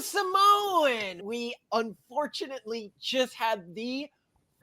Simone! We unfortunately just had the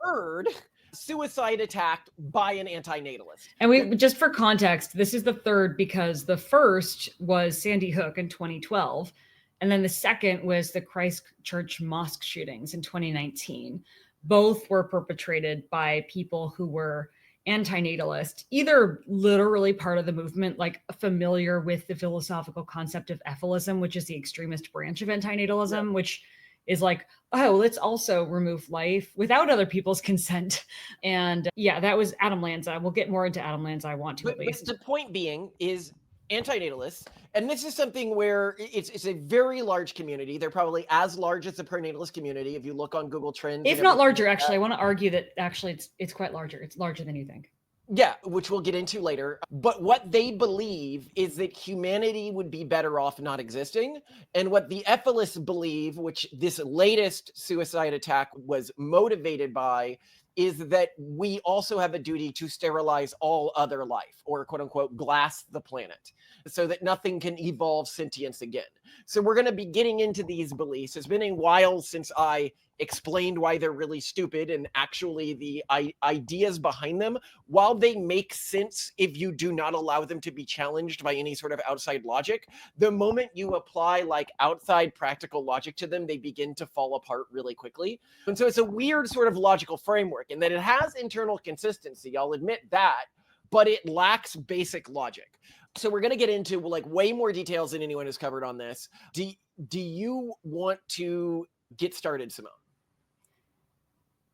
third suicide attack by an antinatalist. And we, just for context, this is the third because the first was Sandy Hook in 2012. And then the second was the Christchurch Mosque shootings in 2019. Both were perpetrated by people who were antinatalist, either literally part of the movement, like familiar with the philosophical concept of efilism, which is the extremist branch of antinatalism, which is like, oh, let's also remove life without other people's consent. And yeah, that was Adam Lanza. We'll get more into Adam Lanza, I want to, at least. But the point being is antinatalists, and this is something where it's a very large community. They're probably as large as the perinatalist community if you look on Google Trends. If not larger, actually. I want to argue that actually it's quite larger. It's larger than you think. Yeah, which we'll get into later. But what they believe is that humanity would be better off not existing. And what the efilists believe, which this latest suicide attack was motivated by, is that we also have a duty to sterilize all other life, or quote unquote, glass the planet, so that nothing can evolve sentience again. So we're going to be getting into these beliefs. It's been a while since I explained why they're really stupid, and actually the ideas behind them, while they make sense if you do not allow them to be challenged by any sort of outside logic, the moment you apply like outside practical logic to them, they begin to fall apart really quickly. And so it's a weird sort of logical framework in that it has internal consistency, I'll admit that, but it lacks basic logic. So we're going to get into like way more details than anyone has covered on this. Do you want to get started, Simone?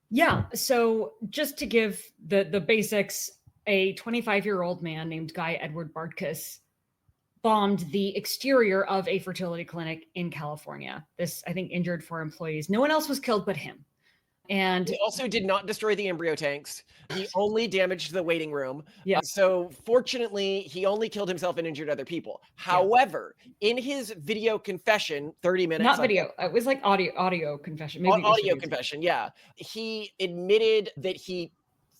Yeah. So just to give the basics, a 25-year-old man named Guy Edward Bartkus bombed the exterior of a fertility clinic in California. This, I think, injured 4 employees. No one else was killed but him. And he also did not destroy the embryo tanks. He only damaged the waiting room. Yeah. So fortunately, he only killed himself and injured other people. However, in his video confession, 30 minutes. Not video. It was like audio confession. Maybe audio confession, yeah. He admitted that he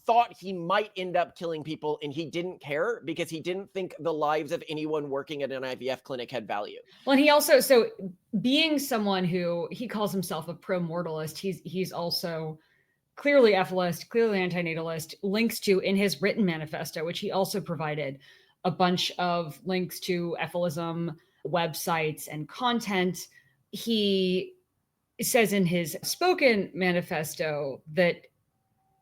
thought he might end up killing people and he didn't care because he didn't think the lives of anyone working at an IVF clinic had value. Well, and he also, so being someone who, he calls himself a pro-mortalist, he's also clearly efilist, clearly antinatalist, links to in his written manifesto, which he also provided a bunch of links to efilism websites and content. He says in his spoken manifesto that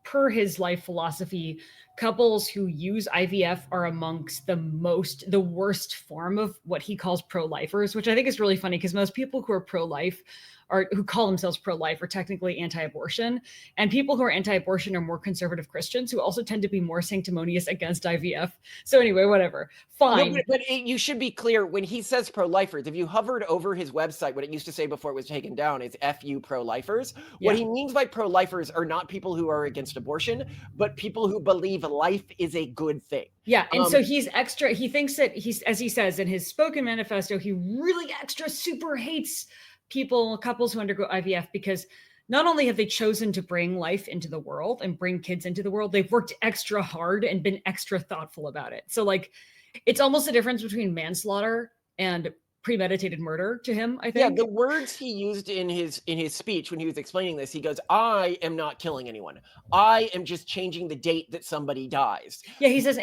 per his life philosophy, couples who use IVF are amongst the worst form of what he calls pro-lifers, which I think is really funny because most people who are pro-life who call themselves pro-life are technically anti-abortion. And people who are anti-abortion are more conservative Christians who also tend to be more sanctimonious against IVF. So anyway, whatever. Fine. No, but you should be clear when he says pro-lifers, if you hovered over his website, what it used to say before it was taken down is FU pro-lifers. Yeah. What he means by pro-lifers are not people who are against abortion, but people who believe life is a good thing. Yeah, and so he thinks that as he says in his spoken manifesto, he really extra super hates couples who undergo IVF because not only have they chosen to bring life into the world and bring kids into the world, they've worked extra hard and been extra thoughtful about it. So like, it's almost a difference between manslaughter and premeditated murder to him, I think. Yeah, the words he used in his speech when he was explaining this, he goes, I am not killing anyone. I am just changing the date that somebody dies. Yeah, he says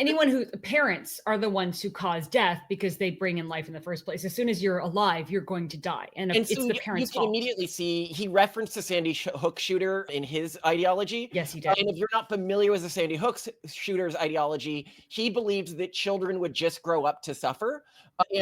parents are the ones who cause death because they bring in life in the first place. As soon as you're alive, you're going to die. And it's the parents' fault. You can immediately see, he referenced the Sandy Hook shooter in his ideology. Yes, he did. And if you're not familiar with the Sandy Hook shooter's ideology, he believed that children would just grow up to suffer.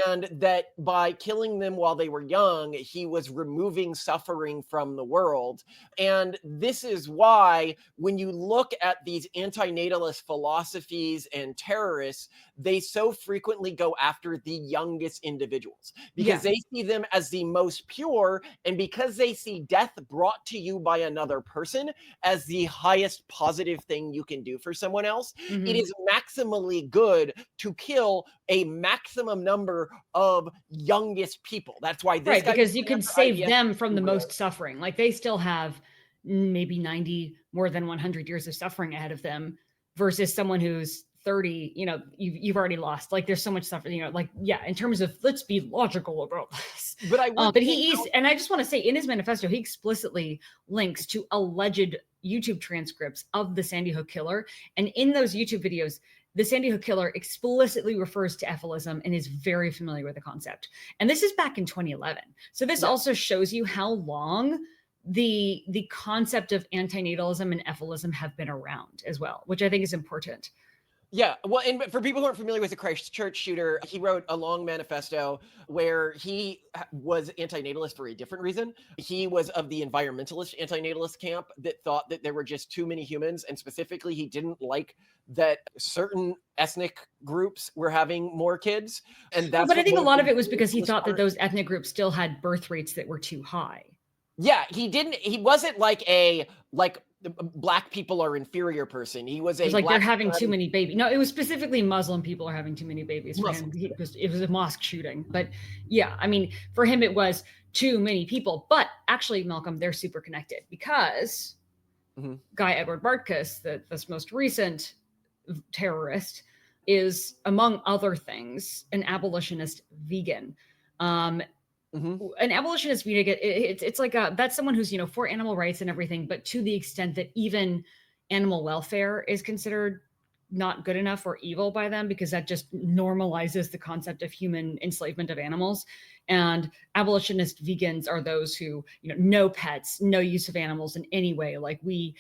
And that by killing them while they were young, he was removing suffering from the world. And this is why when you look at these antinatalist philosophies and terrorists, they so frequently go after the youngest individuals because they see them as the most pure. And because they see death brought to you by another person as the highest positive thing you can do for someone else, it is maximally good to kill a maximum number of youngest people. That's why this guy, because you can save them from the most suffering. Like they still have maybe 90 more than 100 years of suffering ahead of them versus someone who's 30, you've already lost. Like there's so much stuff, in terms of let's be logical about this. But I would but and I just want to say in his manifesto, he explicitly links to alleged YouTube transcripts of the Sandy Hook killer. And in those YouTube videos, the Sandy Hook killer explicitly refers to efilism and is very familiar with the concept. And this is back in 2011. So this also shows you how long the concept of antinatalism and efilism have been around as well, which I think is important. Yeah, well, and for people who aren't familiar with the Christchurch shooter, he wrote a long manifesto where he was antinatalist for a different reason. He was of the environmentalist antinatalist camp that thought that there were just too many humans, and specifically, he didn't like that certain ethnic groups were having more kids. And that's but I think a lot of it was because he thought that those ethnic groups still had birth rates that were too high. Yeah, he wasn't like black people are inferior person. He was like they're having too many babies. No, it was specifically Muslim people are having too many babies for him. It was a mosque shooting. But yeah, I mean, for him, it was too many people. But actually, Malcolm, they're super connected because Guy Edward Bartkus, this most recent terrorist, is, among other things, an abolitionist vegan. An abolitionist vegan, it's like that's someone who's for animal rights and everything, but to the extent that even animal welfare is considered not good enough or evil by them, because that just normalizes the concept of human enslavement of animals. And abolitionist vegans are those who no pets, no use of animals in any way. Like these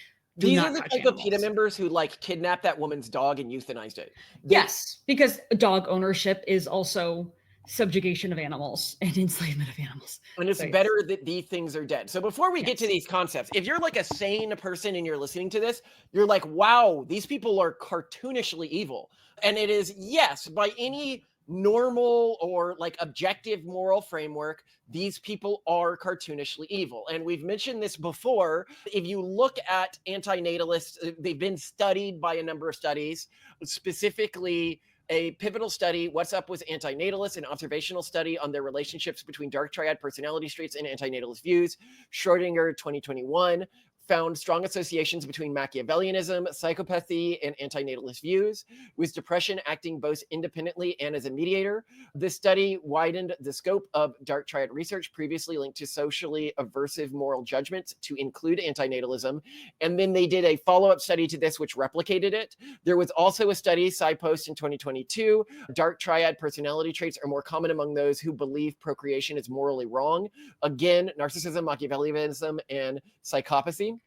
are the type of PETA members who kidnapped that woman's dog and euthanized it. Yes, because dog ownership is also subjugation of animals and enslavement of animals. And it's better that these things are dead. So before we get to these concepts, if you're like a sane person and you're listening to this, you're like, wow, these people are cartoonishly evil. And it is, yes, by any normal or objective moral framework, these people are cartoonishly evil. And we've mentioned this before. If you look at antinatalists, they've been studied by a number of studies, specifically a pivotal study, What's Up with Antinatalists, an observational study on their relationships between dark triad personality traits and antinatalist views. Schrodinger 2021 found strong associations between Machiavellianism, psychopathy, and antinatalist views, with depression acting both independently and as a mediator. This study widened the scope of dark triad research previously linked to socially aversive moral judgments to include antinatalism. And then they did a follow-up study to this, which replicated it. There was also a study, SciPost in 2022, dark triad personality traits are more common among those who believe procreation is morally wrong. Again, narcissism, Machiavellianism, and psychopathy.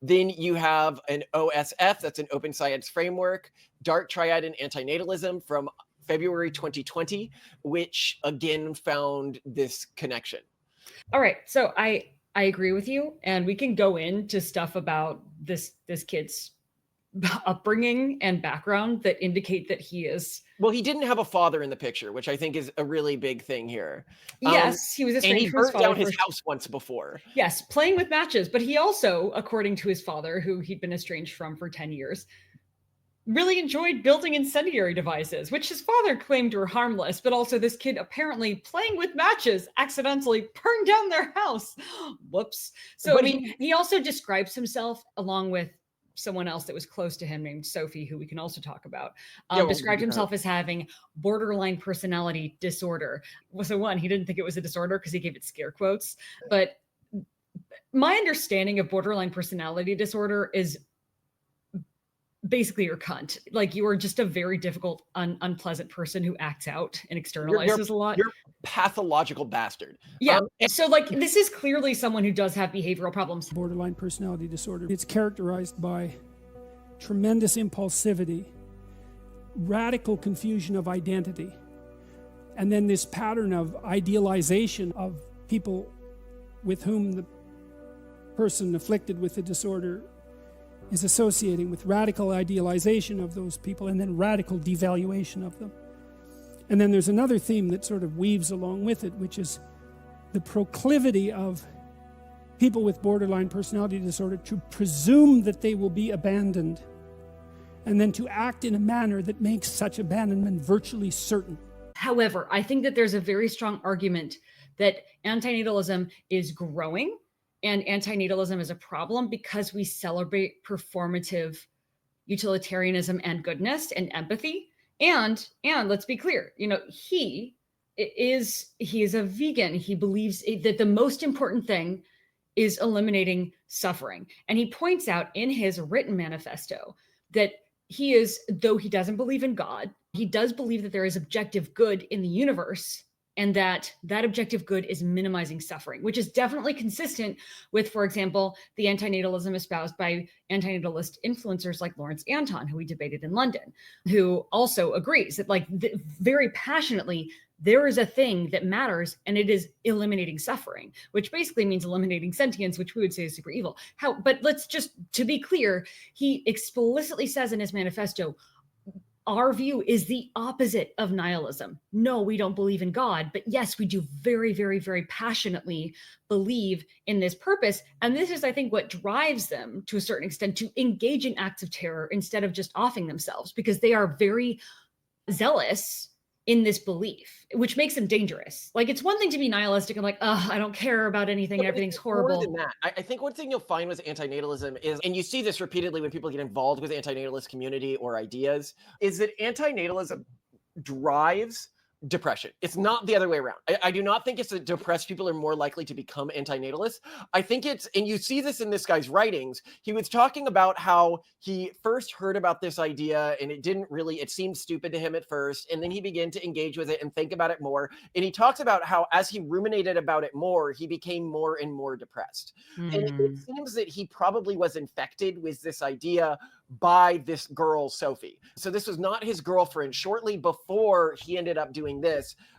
Then you have an OSF, that's an open science framework, dark triad and antinatalism from February 2020, which again found this connection. All right, so I agree with you, and we can go into stuff about this kid's upbringing and background that indicate that he is. Well, he didn't have a father in the picture, which I think is a really big thing here. Yes, he was estranged from his father. And he burnt down his house once before. Yes, playing with matches. But he also, according to his father, who he'd been estranged from for 10 years, really enjoyed building incendiary devices, which his father claimed were harmless. But also this kid apparently playing with matches accidentally burned down their house. Whoops. So, but he also describes himself, along with someone else that was close to him named Sophie, who we can also talk about, described himself as having borderline personality disorder. So one, he didn't think it was a disorder because he gave it scare quotes. But my understanding of borderline personality disorder is basically you're cunt. Like you are just a very difficult, unpleasant person who acts out and externalizes a lot. You're a pathological bastard. Yeah. So this is clearly someone who does have behavioral problems. Borderline personality disorder. It's characterized by tremendous impulsivity, radical confusion of identity, and then this pattern of idealization of people with whom the person afflicted with the disorder is associating, with radical idealization of those people and then radical devaluation of them. And then there's another theme that sort of weaves along with it, which is the proclivity of people with borderline personality disorder to presume that they will be abandoned and then to act in a manner that makes such abandonment virtually certain. However, I think that there's a very strong argument that antinatalism is growing and antinatalism is a problem because we celebrate performative utilitarianism and goodness and empathy. And let's be clear, he is a vegan. He believes that the most important thing is eliminating suffering. And he points out in his written manifesto that though he doesn't believe in God, he does believe that there is objective good in the universe, and that objective good is minimizing suffering, which is definitely consistent with, for example, the antinatalism espoused by antinatalist influencers like Lawrence Anton, who we debated in London, who also agrees that, very passionately, there is a thing that matters, and it is eliminating suffering, which basically means eliminating sentience, which we would say is super evil. But let's just, to be clear, he explicitly says in his manifesto, our view is the opposite of nihilism. No, we don't believe in God, but yes, we do very, very, very passionately believe in this purpose. And this is, I think, what drives them to a certain extent to engage in acts of terror instead of just offing themselves, because they are very zealous in this belief, which makes them dangerous. It's one thing to be nihilistic and I don't care about anything, everything's horrible. More than that, I think one thing you'll find with antinatalism is, and you see this repeatedly when people get involved with the antinatalist community or ideas, is that antinatalism drives depression. It's not the other way around. I do not think it's that depressed people are more likely to become antinatalists. I think it's, and you see this in this guy's writings, he was talking about how he first heard about this idea and it seemed stupid to him at first. And then he began to engage with it and think about it more. And he talks about how as he ruminated about it more, he became more and more depressed. And it seems that he probably was infected with this idea by this girl, Sophie. So this was not his girlfriend. Shortly before he ended up doing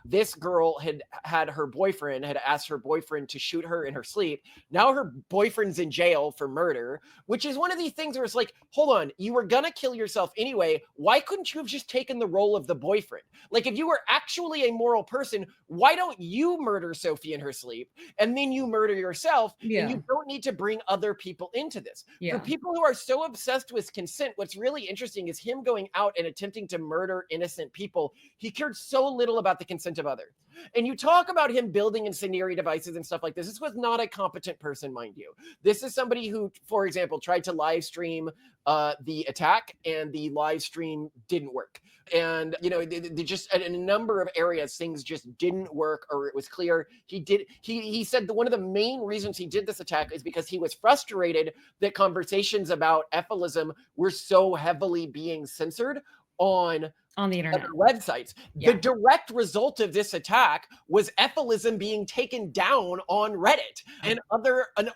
this girl had asked her boyfriend to shoot her in her sleep. Now her boyfriend's in jail for murder, which is one of these things where it's hold on, you were gonna kill yourself anyway. Why couldn't you have just taken the role of the boyfriend? If you were actually a moral person, why don't you murder Sophie in her sleep and then you murder yourself? Yeah. And you don't need to bring other people into this. Yeah. For people who are so obsessed with consent, what's really interesting is him going out and attempting to murder innocent people. He cared so little about the consent of others. And you talk about him building incendiary devices and stuff like this. This was not a competent person, mind you. This is somebody who, for example, tried to live stream the attack, and the live stream didn't work. And, they just, in a number of areas, things just didn't work, or it was clear. He said that one of the main reasons he did this attack is because he was frustrated that conversations about efilism were so heavily being censored on the internet, other websites. Yeah. The direct result of this attack was efilism being taken down on Reddit and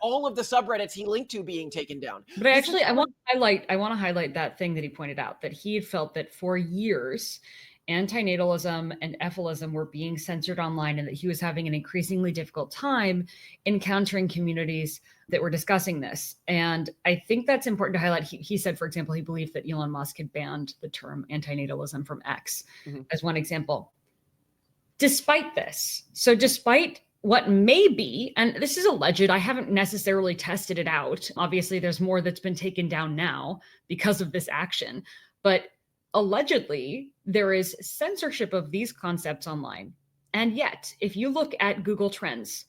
all of the subreddits he linked to being taken down. But I want to highlight that thing that he pointed out, that he had felt that for years antinatalism and efilism were being censored online, and that he was having an increasingly difficult time encountering communities that were discussing this. And I think that's important to highlight. He said, for example, he believed that Elon Musk had banned the term antinatalism from X as one example. Despite this, despite what may be, and this is alleged, I haven't necessarily tested it out. Obviously, there's more that's been taken down now because of this action, but allegedly, there is censorship of these concepts online. And yet, if you look at Google Trends,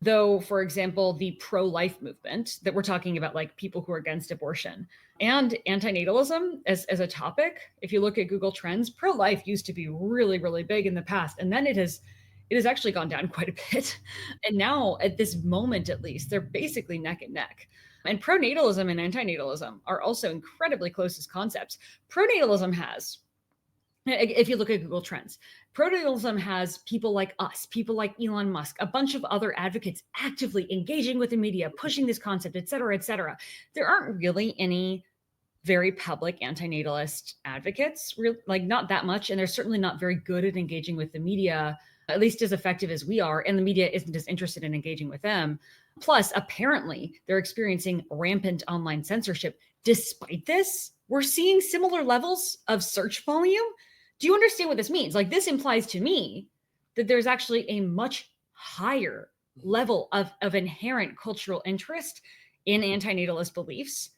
though, for example, the pro-life movement that we're talking about, people who are against abortion, and antinatalism as a topic, if you look at Google Trends, pro-life used to be really, really big in the past. And then it has actually gone down quite a bit. And now, at this moment, at least, they're basically neck and neck. And pronatalism and antinatalism are also incredibly close as concepts. Pronatalism has, if you look at Google Trends, pronatalism has people like us, people like Elon Musk, a bunch of other advocates actively engaging with the media, pushing this concept, et cetera, et cetera. There aren't really any very public antinatalist advocates, not that much. And they're certainly not very good at engaging with the media, at least as effective as we are. And the media isn't as interested in engaging with them. Plus, apparently, they're experiencing rampant online censorship. Despite this, we're seeing similar levels of search volume. Do you understand what this means? This implies to me that there's actually a much higher level of inherent cultural interest in antinatalist beliefs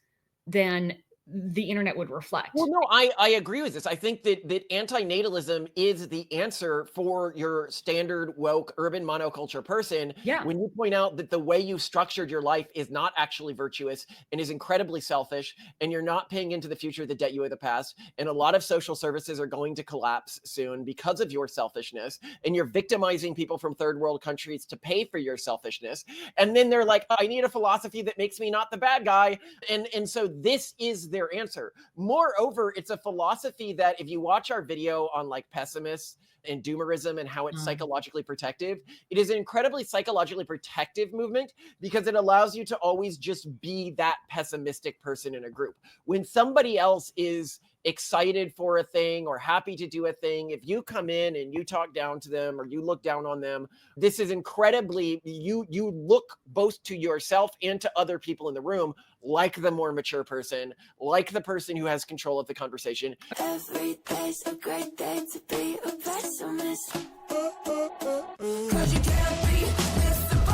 than the internet would reflect. Well, no, I agree with this. I think that antinatalism is the answer for your standard woke urban monoculture person. Yeah. When you point out that the way you've structured your life is not actually virtuous and is incredibly selfish, and you're not paying into the future the debt you owe the past, and a lot of social services are going to collapse soon because of your selfishness, and you're victimizing people from third world countries to pay for your selfishness. And then they're like, I need a philosophy that makes me not the bad guy. And so this is their answer. Moreover, it's a philosophy that if you watch our video on like pessimists and doomerism and how it's psychologically protective, it is an incredibly psychologically protective movement because it allows you to always just be that pessimistic person in a group. When somebody else is excited for a thing or happy to do a thing, if you come in and you talk down to them or you look down on them, this is incredibly, you look both to yourself and to other people in the room like the more mature person, like the person who has control of the conversation. Every day's a great day to be a pessimist. 'Cause you can't be disappointing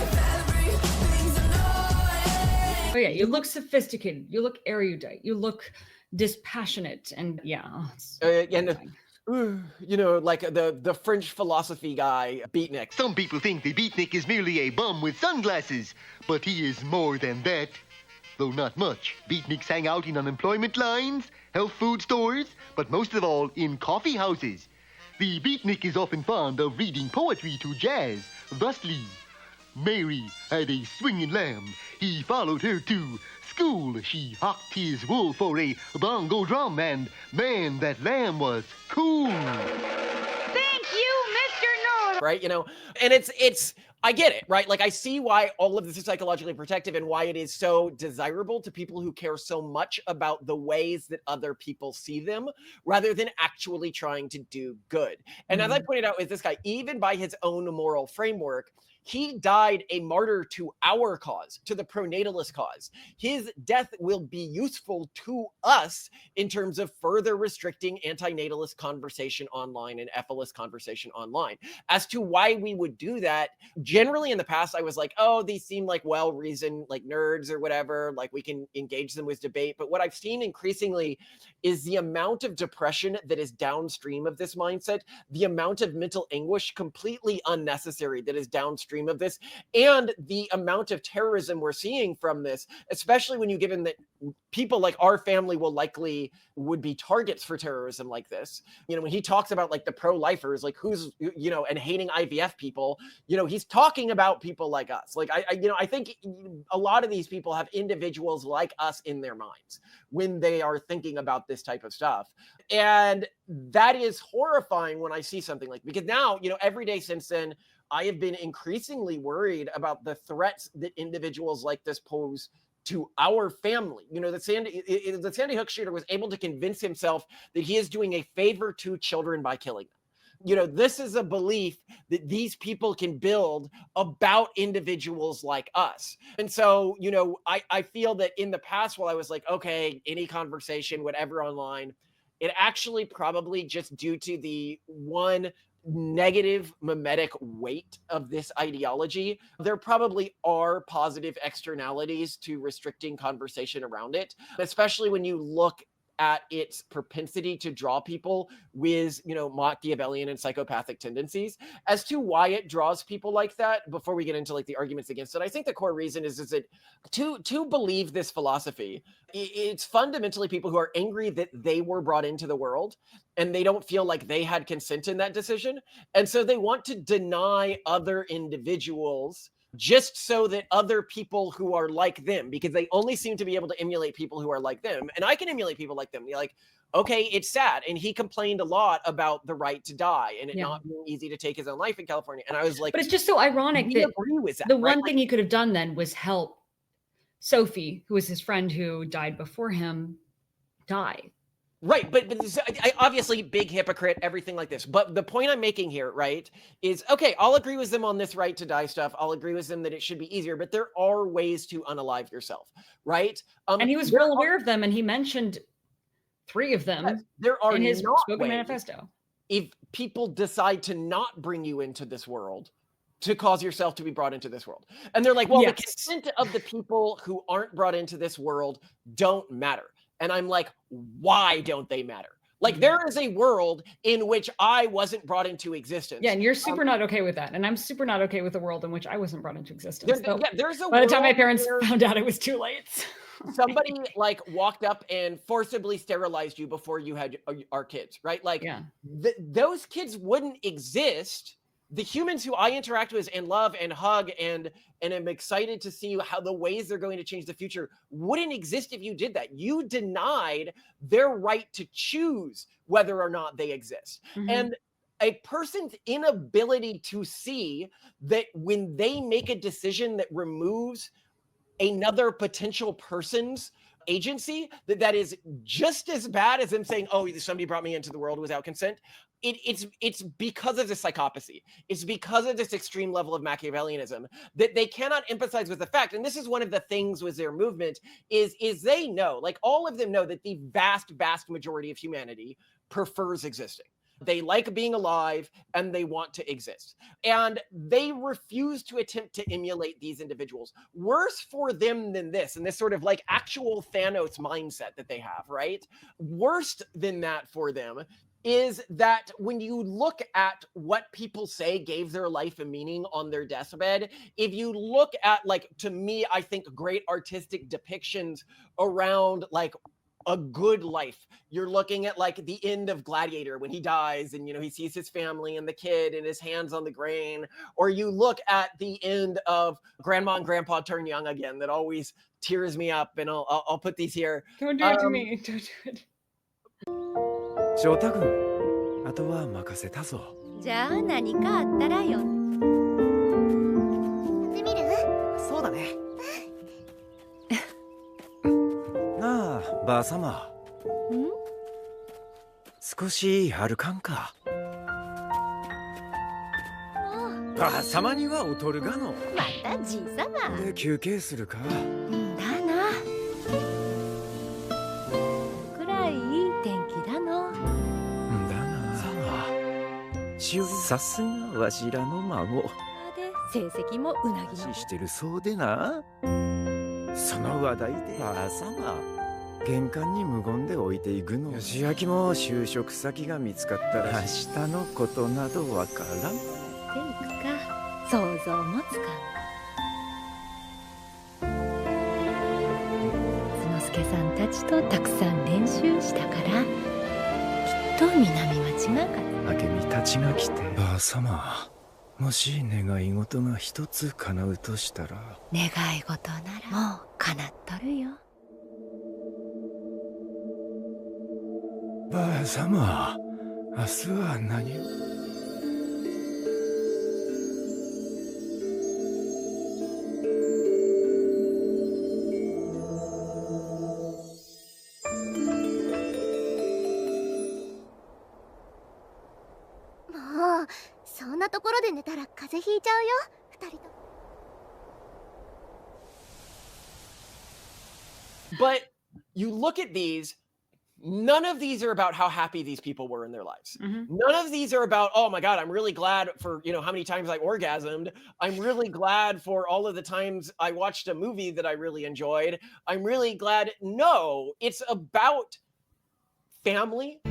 if everything's annoying. Oh yeah, you look sophisticated, you look erudite, you look dispassionate, and yeah. You know, like the French philosophy guy, Beatnik. Some people think the beatnik is merely a bum with sunglasses, but he is more than that. Though not much. Beatniks hang out in unemployment lines, health food stores, but most of all in coffee houses. The beatnik is often fond of reading poetry to jazz. Thusly, Mary had a swinging lamb. He followed her to school. She hocked his wool for a bongo drum, and man, that lamb was cool. Thank you, Mr. Nord. Right, you know, and it's I get it, right? Like I see why all of this is psychologically protective and why it is so desirable to people who care so much about the ways that other people see them rather than actually trying to do good. And as I pointed out with this guy, even by his own moral framework, he died a martyr to our cause, to the pronatalist cause. His death will be useful to us in terms of further restricting antinatalist conversation online and efilist conversation online. As to why we would do that, generally in the past, I was like, oh, these seem like well-reasoned, like nerds or whatever, like we can engage them with debate. But what I've seen increasingly is the amount of depression that is downstream of this mindset, the amount of mental anguish completely unnecessary that is downstream of this, and the amount of terrorism we're seeing from this, especially when you given that people like our family would be targets for terrorism like this. You know, when he talks about like the pro-lifers, like who's, you know, and hating IVF people, you know, he's talking about people like us. Like I think a lot of these people have individuals like us in their minds when they are thinking about this type of stuff. And that is horrifying when I see something like, because now, you know, every day since then, I have been increasingly worried about the threats that individuals like this pose to our family. You know, the Sandy Hook shooter was able to convince himself that he is doing a favor to children by killing them. You know, this is a belief that these people can build about individuals like us. And so, you know, I feel that in the past, while I was like, okay, any conversation, whatever online, it actually probably just due to the one negative mimetic weight of this ideology, there probably are positive externalities to restricting conversation around it, especially when you look at its propensity to draw people with, you know, Machiavellian and psychopathic tendencies. As to why it draws people like that, before we get into like the arguments against it, I think the core reason is that to believe this philosophy, it's fundamentally people who are angry that they were brought into the world and they don't feel like they had consent in that decision. And so they want to deny other individuals just so that other people who are like them, because they only seem to be able to emulate people who are like them. And I can emulate people like them. You're like, okay, it's sad. And he complained a lot about the right to die and it not being easy to take his own life in California. And I was like, but it's just so ironic that agree with that, the right? one thing he could have done then was help Sophie, who was his friend who died before him, die. Right, but I obviously big hypocrite, everything like this. But the point I'm making here, right, is, okay, I'll agree with them on this right to die stuff. I'll agree with them that it should be easier, but there are ways to unalive yourself, right? And he was well aware of them, and he mentioned 3 of them there are in his spoken ways. manifesto. If people decide to not bring you into this world, to cause yourself to be brought into this world. And they're like, well, Yes. the consent of the people who aren't brought into this world don't matter. And I'm like, why don't they matter? Like, there is a world in which I wasn't brought into existence. Yeah, and you're super not okay with that. And I'm super not okay with the world in which I wasn't brought into existence. There's a by the time my world parents where found out, it was too late. somebody like walked up and forcibly sterilized you before you had our kids, right? Like, Yeah. Those kids wouldn't exist. The humans who I interact with and love and hug and am excited to see how the ways they're going to change the future wouldn't exist if you did that. You denied their right to choose whether or not they exist. Mhm. And a person's inability to see that when they make a decision that removes another potential person's agency, that is just as bad as them saying, oh, somebody brought me into the world without consent. It's because of this psychopathy. It's because of this extreme level of Machiavellianism that they cannot empathize with the fact. And this is one of the things with their movement is they know, like all of them know, that the vast majority of humanity prefers existing. They like being alive and they want to exist. And they refuse to attempt to emulate these individuals. Worse for them than this, and this sort of like actual Thanos mindset that they have, right? Worse than that for them is that when you look at what people say gave their life a meaning on their deathbed, if you look at, like, to me, I think great artistic depictions around like a good life. You're looking at like the end of Gladiator when he dies and, you know, he sees his family and the kid and his hands on the grain. Or you look at the end of Grandma and Grandpa Turn Young Again, that always tears me up. And I'll put these here. Don't do it to me. Don't do it. 翔太君、あとは任せたぞ。じゃあ何かあったらよ。やってみる？そうだね。なあ、ばあさま。ん？少し歩かんか。ばあさまには劣るがの。またじいさま。で休憩するか。だな。くらいいい天気だの。だな。さま。しおりさすがわしらの孫。で成績もうなぎの。してるそうでな。その話題でばあさま。玄関に無言で置いていくの。吉明も就職先が見つかったら明日のことなどわからん。ていくか想像もつかん。角助さんたちとたくさん練習したからきっと南町が明美たちが来てばあさま、もし願い事が一つ叶うとしたら。願い事ならもう叶っとるよ。ばあさま、明日は何を。もうそんなところで寝たら風邪ひいちゃうよ、二人とも。But you look at these, none of these are about how happy these people were in their lives. Mhm. None of these are about, oh my God, I'm really glad for, you know, how many times I orgasmed. I'm really glad for all of the times I watched a movie that I really enjoyed. I'm really glad. No, it's about family.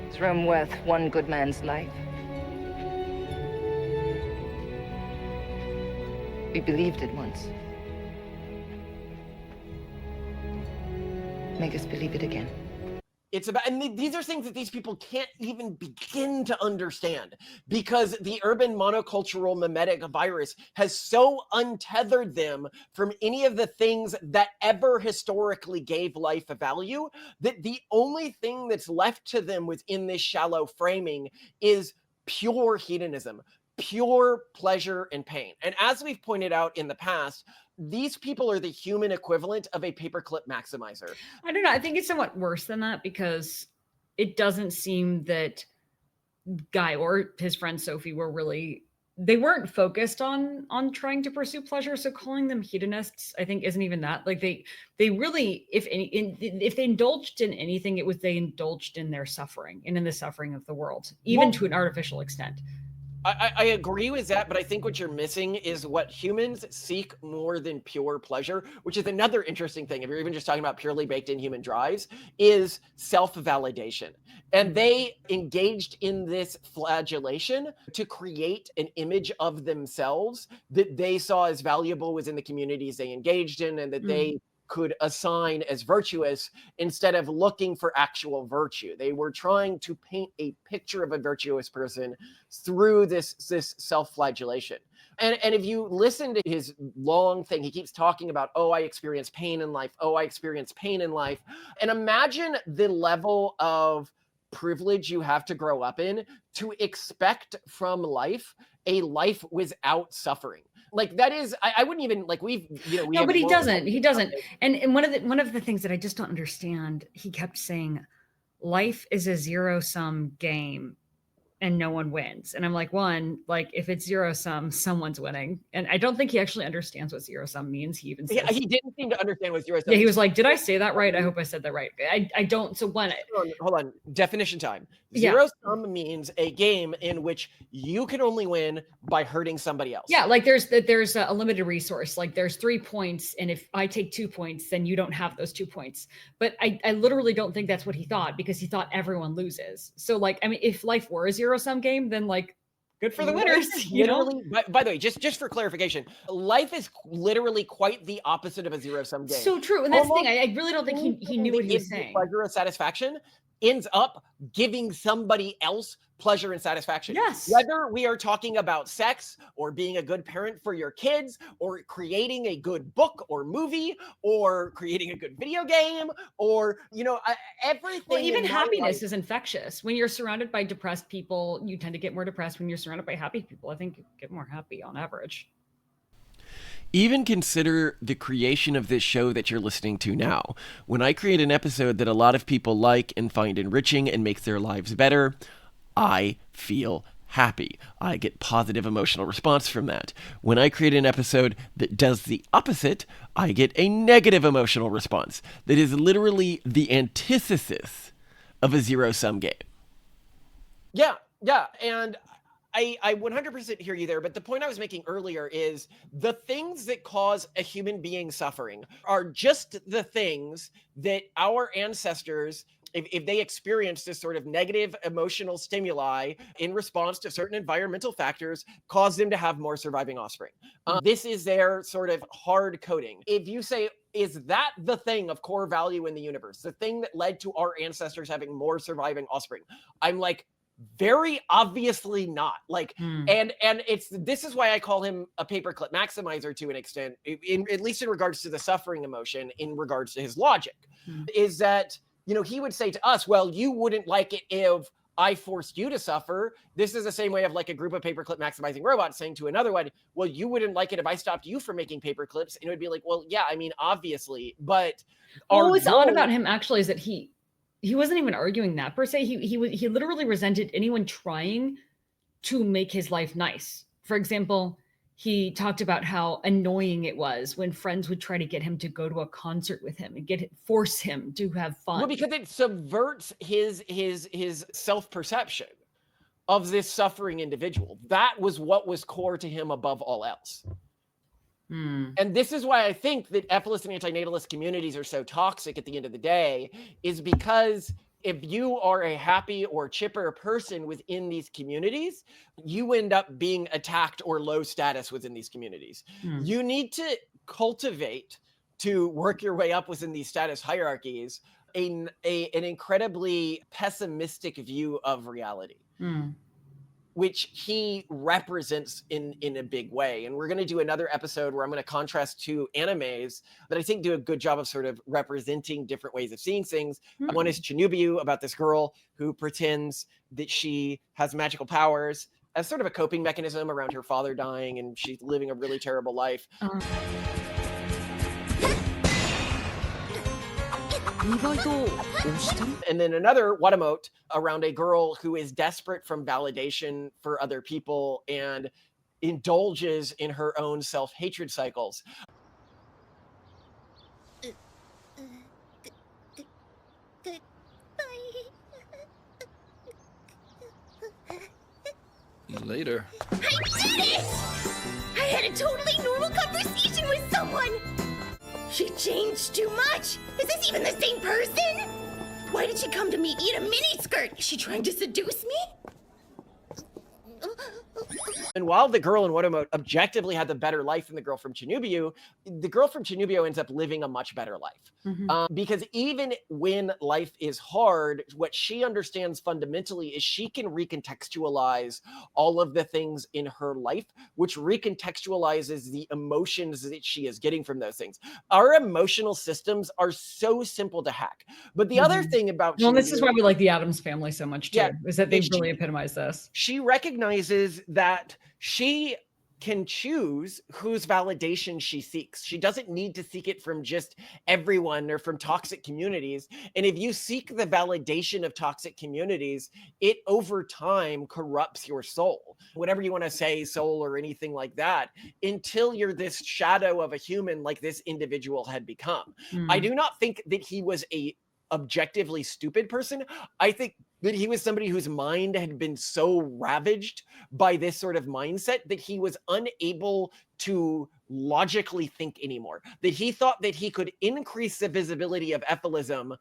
It's room worth one good man's life. We believed it once. Make us believe it again. It's about, and these are things that these people can't even begin to understand because the urban monocultural mimetic virus has so untethered them from any of the things that ever historically gave life a value that the only thing that's left to them within this shallow framing is pure hedonism, pure pleasure and pain. And as we've pointed out in the past, these people are the human equivalent of a paperclip maximizer. I don't know. I think it's somewhat worse than that because it doesn't seem that Guy or his friend Sophie were really they weren't focused on trying to pursue pleasure. So calling them hedonists, I think, isn't even that. Like they really, if they indulged in anything, it was they indulged in their suffering and in the suffering of the world, even to an artificial extent. I agree with that, but I think what you're missing is what humans seek more than pure pleasure, which is another interesting thing. If you're even just talking about purely baked in human drives, is self-validation. And they engaged in this flagellation to create an image of themselves that they saw as valuable within the communities they engaged in, and that they could assign as virtuous instead of looking for actual virtue. They were trying to paint a picture of a virtuous person through this self-flagellation. And if you listen to his long thing, he keeps talking about, oh, I experience pain in life. Oh, I experience pain in life. And imagine the level of privilege you have to grow up in to expect from life a life without suffering. Like that is, I wouldn't even like no, but he doesn't. And one of the things that I just don't understand, he kept saying, life is a zero-sum game and no one wins. And I'm like, one, like if it's zero sum, someone's winning. And I don't think he actually understands what zero sum means. He even says, he didn't seem to understand what zero sum. Yeah, he was like, did I say that right? I hope I said that right. I don't. So one, hold on. Definition time. Zero sum means a game in which you can only win by hurting somebody else. Yeah, like there's a limited resource. Like there's 3 points, and if I take 2 points, then you don't have those 2 points. But I literally don't think that's what he thought, because he thought everyone loses. So like, I mean, if life were a zero sum game, then like, good for the winners. You know? By the way, just for clarification, life is literally quite the opposite of a zero sum game. So true, and that's the thing. I really don't think he knew what he was saying. Pleasure or satisfaction ends up giving somebody else pleasure and satisfaction. Yes. Whether we are talking about sex or being a good parent for your kids or creating a good book or movie or creating a good video game or, everything. Well, even happiness is infectious. When you're surrounded by depressed people, you tend to get more depressed. When you're surrounded by happy people, I think you get more happy on average. Even consider the creation of this show that you're listening to now. When I create an episode that a lot of people like and find enriching and makes their lives better, I feel happy. I get positive emotional response from that. When I create an episode that does the opposite, I get a negative emotional response. That is literally the antithesis of a zero-sum game. Yeah. And I 100% hear you there, but the point I was making earlier is the things that cause a human being suffering are just the things that our ancestors, if they experienced this sort of negative emotional stimuli in response to certain environmental factors, caused them to have more surviving offspring. This is their sort of hard coding. If you say, is that the thing of core value in the universe, the thing that led to our ancestors having more surviving offspring? I'm like, very obviously not. Like, and this is why I call him a paperclip maximizer to an extent, at least in regards to the suffering emotion, in regards to his logic, is that, he would say to us, well, you wouldn't like it if I forced you to suffer. This is the same way of like a group of paperclip maximizing robots saying to another one, well, you wouldn't like it if I stopped you from making paperclips. And it would be like, well, yeah, I mean, obviously, but what's odd about him actually is that he wasn't even arguing that per se. He literally resented anyone trying to make his life nice. For example, he talked about how annoying it was when friends would try to get him to go to a concert with him and force him to have fun. Well, because it subverts his self-perception of this suffering individual. That was what was core to him above all else. And this is why I think that ethicist and antinatalist communities are so toxic at the end of the day, is because if you are a happy or chipper person within these communities, you end up being attacked or low status within these communities. You need to cultivate, to work your way up within these status hierarchies, an incredibly pessimistic view of reality. Which he represents in a big way. And we're going to do another episode where I'm going to contrast two animes that I think do a good job of sort of representing different ways of seeing things. One is Chinubiyu, about this girl who pretends that she has magical powers as sort of a coping mechanism around her father dying, and she's living a really terrible life. And then another Watamote around a girl who is desperate from validation for other people and indulges in her own self-hatred cycles. Later. I did it! I had a totally normal conversation with someone! She changed too much! Is this even the same person? Why did she come to meet me in a miniskirt? Is she trying to seduce me? And while the girl in Watamote objectively had the better life than the girl from Chinubio, the girl from Chinubio ends up living a much better life. Because even when life is hard, what she understands fundamentally is she can recontextualize all of the things in her life, which recontextualizes the emotions that she is getting from those things. Our emotional systems are so simple to hack. But the other thing about Well, this is why we like the Addams Family so much too, is that they really epitomize this. She recognizes that she can choose whose validation she seeks. She doesn't need to seek it from just everyone or from toxic communities. And if you seek the validation of toxic communities, it over time corrupts your soul. Whatever you want to say, soul or anything like that, until you're this shadow of a human like this individual had become. I do not think that he was a objectively stupid person. I think that he was somebody whose mind had been so ravaged by this sort of mindset that he was unable to logically think anymore. That he thought that he could increase the visibility of efilism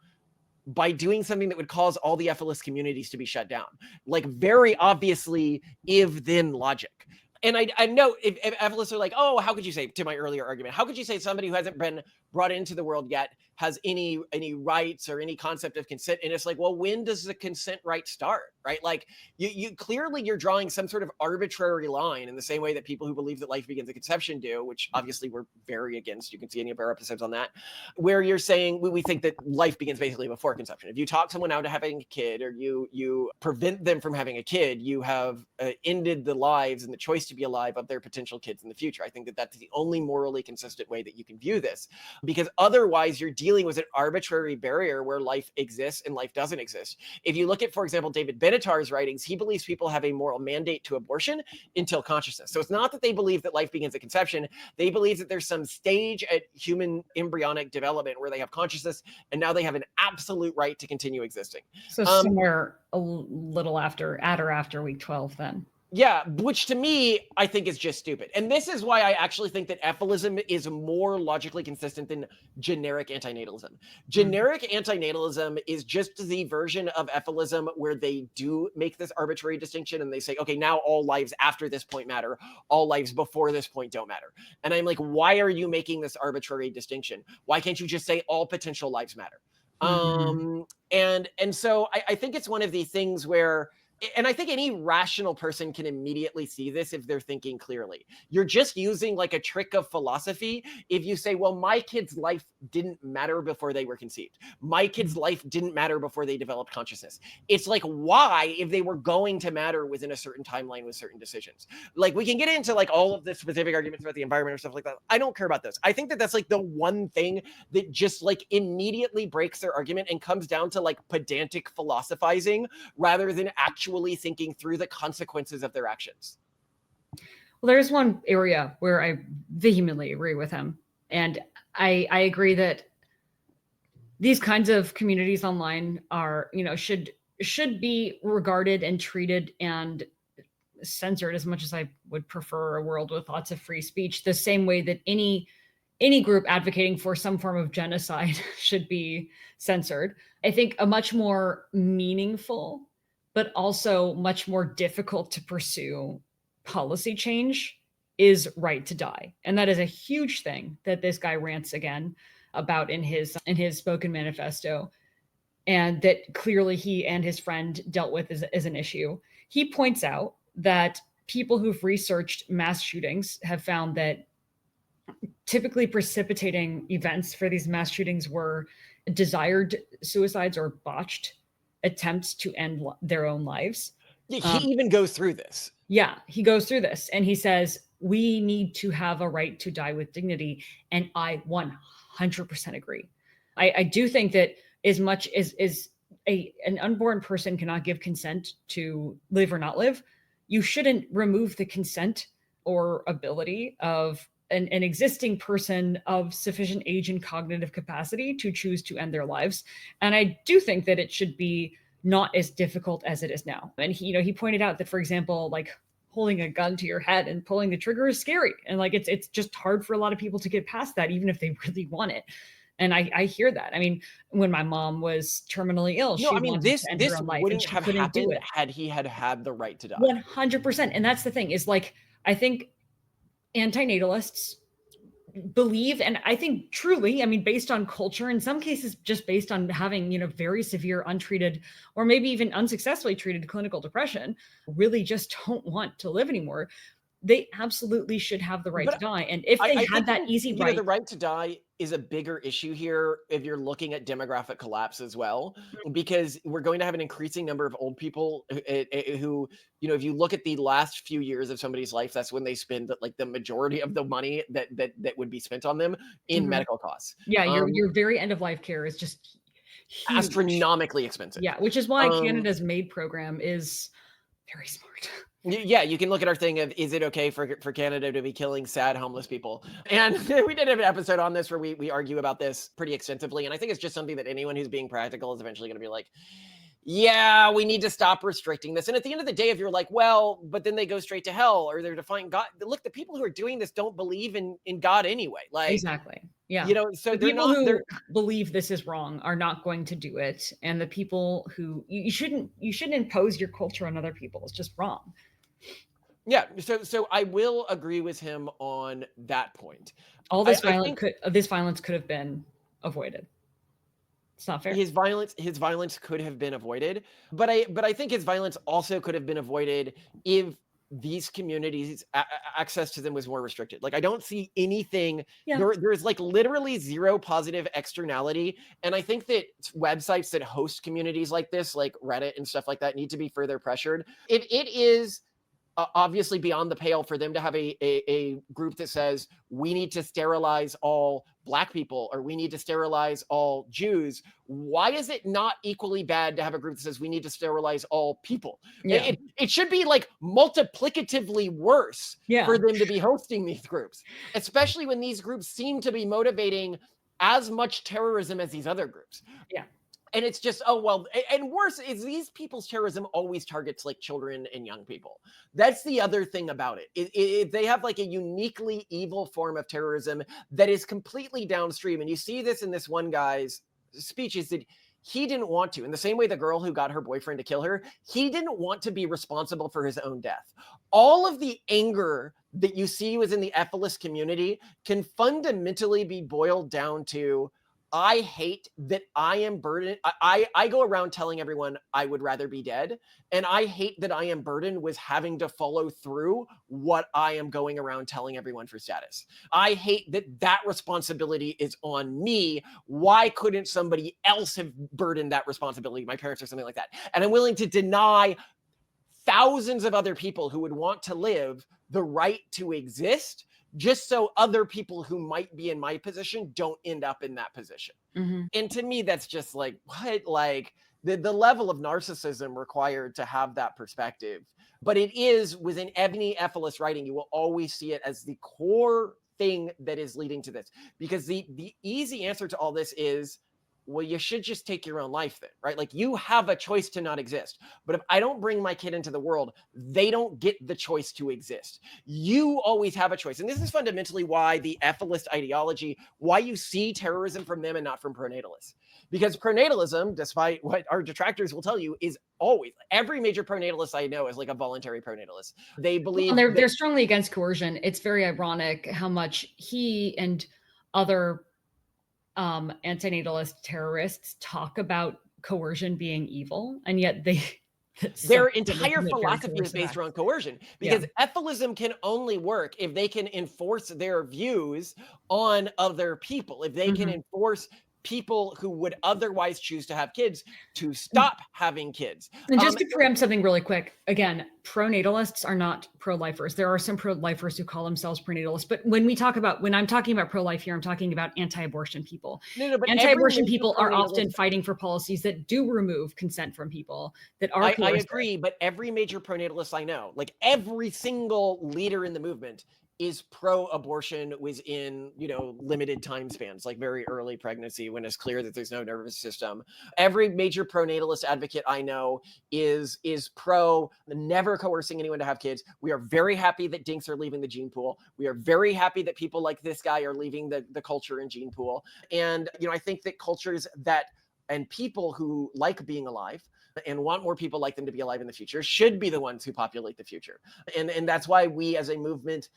by doing something that would cause all the efilist communities to be shut down. Like very obviously if-then logic. And I know if efilists are like, oh, how could you say, to my earlier argument, how could you say somebody who hasn't been brought into the world yet has any rights or any concept of consent? And it's like, well, when does the consent right start, right? Like you clearly you're drawing some sort of arbitrary line in the same way that people who believe that life begins at conception do, which obviously we're very against. You can see any of our episodes on that, where you're saying we think that life begins basically before conception. If you talk someone out of having a kid or you prevent them from having a kid, you have ended the lives and the choice to be alive of their potential kids in the future. I think that that's the only morally consistent way that you can view this, because otherwise you're dealing with an arbitrary barrier where life exists and life doesn't exist. If you look at, for example, David Benatar's writings, he believes people have a moral mandate to abortion until consciousness. So it's not that they believe that life begins at conception. They believe that there's some stage at human embryonic development where they have consciousness and now they have an absolute right to continue existing. So somewhere a little at or after week 12 then. Yeah, which to me, I think is just stupid. And this is why I actually think that efilism is more logically consistent than generic antinatalism. Generic antinatalism is just the version of efilism where they do make this arbitrary distinction and they say, okay, now all lives after this point matter. All lives before this point don't matter. And I'm like, why are you making this arbitrary distinction? Why can't you just say all potential lives matter? And so I think it's one of these things where, and I think any rational person can immediately see this if they're thinking clearly. You're just using like a trick of philosophy if you say, well, my kid's life didn't matter before they were conceived. My kid's life didn't matter before they developed consciousness. It's like, why, if they were going to matter within a certain timeline with certain decisions? Like, we can get into like all of the specific arguments about the environment or stuff like that. I don't care about those. I think that that's like the one thing that just like immediately breaks their argument and comes down to like pedantic philosophizing rather than actually thinking through the consequences of their actions. Well, there's one area where I vehemently agree with him. And I agree that these kinds of communities online are, should be regarded and treated and censored as much as I would prefer a world with lots of free speech, the same way that any group advocating for some form of genocide should be censored. I think a much more meaningful but also much more difficult to pursue policy change is right to die. And that is a huge thing that this guy rants again about in his spoken manifesto, and that clearly he and his friend dealt with as an issue. He points out that people who've researched mass shootings have found that typically precipitating events for these mass shootings were desired suicides or botched attempts to end their own lives. He even goes through this. Yeah, he goes through this and he says, we need to have a right to die with dignity. And I 100% agree. I do think that as much as an unborn person cannot give consent to live or not live, you shouldn't remove the consent or ability of an existing person of sufficient age and cognitive capacity to choose to end their lives. And I do think that it should be not as difficult as it is now. And he pointed out that, for example, like holding a gun to your head and pulling the trigger is scary. And like, it's just hard for a lot of people to get past that, even if they really want it. And I hear that. I mean, when my mom was terminally ill, she wanted to end her own life, and she couldn't do it. Had he had the right to die. 100%. And that's the thing, is like, I think antinatalists believe, and I think truly, I mean, based on culture, in some cases, just based on having, very severe untreated or maybe even unsuccessfully treated clinical depression, really just don't want to live anymore. They absolutely should have the right to die. And if they had that easy right. The right to die is a bigger issue here if you're looking at demographic collapse as well, because we're going to have an increasing number of old people who, if you look at the last few years of somebody's life, that's when they spend like the majority of the money that would be spent on them in medical costs. Yeah, your very end of life care is just huge. Astronomically expensive. Yeah, which is why Canada's MAID program is very smart. Yeah, you can look at our thing of, is it okay for Canada to be killing sad homeless people? And we did have an episode on this where we argue about this pretty extensively. And I think it's just something that anyone who's being practical is eventually going to be like, yeah, we need to stop restricting this. And at the end of the day, if you're like, well, but then they go straight to hell or they're defying God. Look, the people who are doing this don't believe in God anyway. Like, exactly. Yeah. So the people who believe this is wrong are not going to do it. And the people who you shouldn't impose your culture on other people. It's just wrong. Yeah, so I will agree with him on that point. All this violence could have been avoided. It's not fair. His violence could have been avoided, but I think his violence also could have been avoided if these communities access to them was more restricted. Like, I don't see anything. Yeah. There's like literally zero positive externality, and I think that websites that host communities like this, like Reddit and stuff like that, need to be further pressured. It is obviously beyond the pale for them to have a group that says we need to sterilize all Black people or we need to sterilize all Jews. Why is it not equally bad to have a group that says we need to sterilize all people? Yeah. It should be like multiplicatively worse for them to be hosting these groups, especially when these groups seem to be motivating as much terrorism as these other groups. Yeah. And it's just, oh, well, and worse is these people's terrorism always targets like children and young people. That's the other thing about it. They have like a uniquely evil form of terrorism that is completely downstream. And you see this in this one guy's speech, is that he didn't want to. In the same way the girl who got her boyfriend to kill her, he didn't want to be responsible for his own death. All of the anger that you see was in the epilist community can fundamentally be boiled down to, I hate that I am burdened. I go around telling everyone I would rather be dead. And I hate that I am burdened with having to follow through what I am going around telling everyone for status. I hate that responsibility is on me. Why couldn't somebody else have burdened that responsibility? My parents or something like that. And I'm willing to deny thousands of other people who would want to live the right to exist, just so other people who might be in my position don't end up in that position. Mm-hmm. And to me, that's just like, what? Like the level of narcissism required to have that perspective. But it is, within any efilist writing, you will always see it as the core thing that is leading to this. Because the easy answer to all this is, well, you should just take your own life then, right? Like, you have a choice to not exist. But if I don't bring my kid into the world, they don't get the choice to exist. You always have a choice. And this is fundamentally why the efilist ideology, why you see terrorism from them and not from pronatalists. Because pronatalism, despite what our detractors will tell you, is always, every major pronatalist I know is like a voluntary pronatalist. They believe they're strongly against coercion. It's very ironic how much he and other antinatalist terrorists talk about coercion being evil, and yet their entire philosophy is based around coercion, because efilism can only work if they can enforce their views on other people, if they can enforce people who would otherwise choose to have kids to stop having kids. And just to preempt something really quick, again, pronatalists are not pro-lifers. There are some pro-lifers who call themselves pronatalists, but when I'm talking about pro-life here, I'm talking about anti-abortion people. But anti-abortion people are often fighting for policies that do remove consent from people that are I agree, but every major pronatalist I know, like every single leader in the movement, is pro-abortion within, limited time spans, like very early pregnancy when it's clear that there's no nervous system. Every major pronatalist advocate I know is pro never coercing anyone to have kids. We are very happy that dinks are leaving the gene pool. We are very happy that people like this guy are leaving the culture and gene pool. And, I think that cultures and people who like being alive and want more people like them to be alive in the future should be the ones who populate the future. And that's why we as a movement,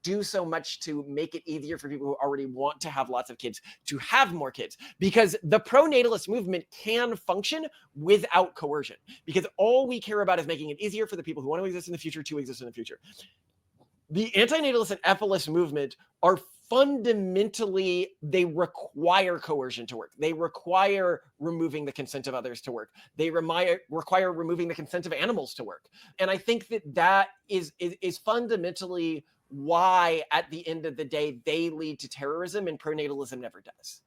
do so much to make it easier for people who already want to have lots of kids to have more kids, because the pronatalist movement can function without coercion, because all we care about is making it easier for the people who want to exist in the future to exist in the future. The antinatalist and efilism movement are fundamentally, they require coercion to work. They require removing the consent of others to work. They require removing the consent of animals to work. And I think that is fundamentally why, at the end of the day, they lead to terrorism, and pronatalism never does.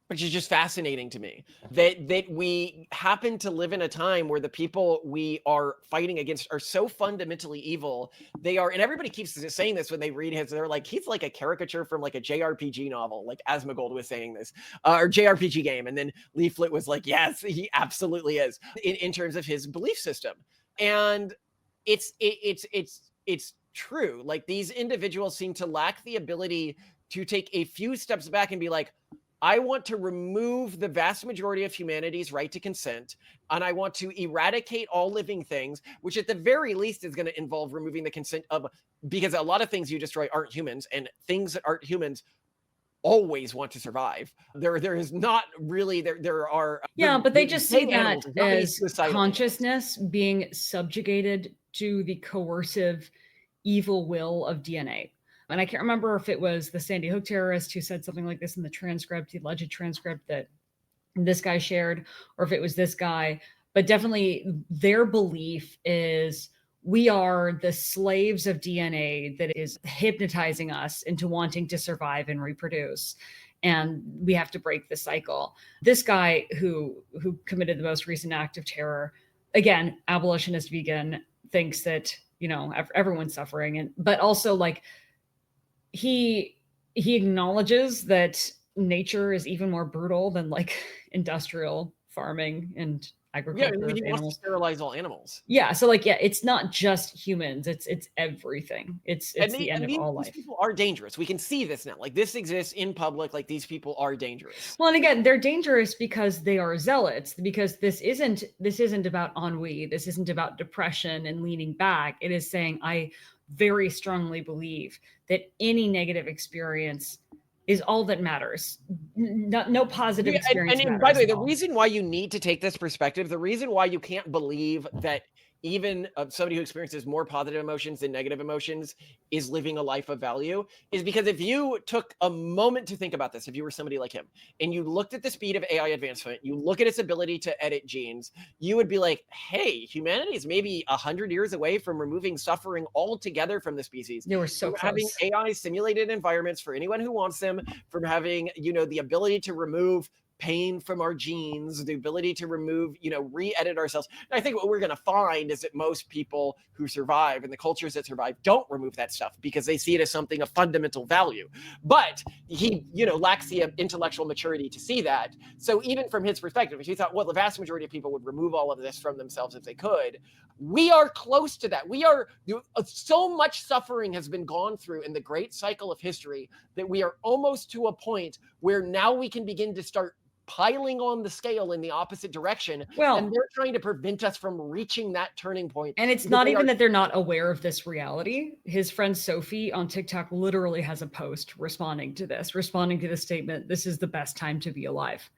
Which is just fascinating to me, that we happen to live in a time where the people we are fighting against are so fundamentally evil. They are, and everybody keeps saying this when they read his, they're like, he's like a caricature from like a JRPG novel, like Asmongold was saying this, or JRPG game. And then Leaflet was like, yes, he absolutely is in terms of his belief system. And it's true. Like, these individuals seem to lack the ability to take a few steps back and be like, I want to remove the vast majority of humanity's right to consent, and I want to eradicate all living things, which at the very least is going to involve removing the consent of, because a lot of things you destroy aren't humans, and things that aren't humans always want to survive. There is not really, there are. But they just see that as consciousness being subjugated to the coercive evil will of DNA. And I can't remember if it was the Sandy Hook terrorist who said something like this in the transcript, the alleged transcript that this guy shared, or if it was this guy, but definitely their belief is we are the slaves of DNA that is hypnotizing us into wanting to survive and reproduce. And we have to break the cycle. This guy who committed the most recent act of terror, again, abolitionist vegan, thinks that, everyone's suffering. But also, like, he acknowledges that nature is even more brutal than like industrial farming and agriculture. Yeah, he wants to sterilize all animals. Yeah, so it's not just humans; it's everything. It's the end of all life. These people are dangerous. We can see this now. Like, this exists in public. Like, these people are dangerous. Well, and again, they're dangerous because they are zealots. Because this isn't about ennui. This isn't about depression and leaning back. It is saying, I very strongly believe that any negative experience is all that matters. No positive experience matters. And by the way, the reason why you need to take this perspective, the reason why you can't believe that even somebody who experiences more positive emotions than negative emotions is living a life of value, is because if you took a moment to think about this, if you were somebody like him, and you looked at the speed of AI advancement, you look at its ability to edit genes, you would be like, hey, humanity is maybe 100 years away from removing suffering altogether from the species. They were so close. Having AI simulated environments for anyone who wants them, from having, the ability to remove pain from our genes, the ability to remove, re-edit ourselves. And I think what we're going to find is that most people who survive and the cultures that survive don't remove that stuff because they see it as something of fundamental value. But he, lacks the intellectual maturity to see that. So even from his perspective, if he thought, well, the vast majority of people would remove all of this from themselves if they could, we are close to that. We are, so much suffering has been gone through in the great cycle of history that we are almost to a point where now we can begin to start piling on the scale in the opposite direction. Well, and they're trying to prevent us from reaching that turning point. And it's not even that they're not aware of this reality. His friend Sophie on TikTok literally has a post responding to the statement, this is the best time to be alive.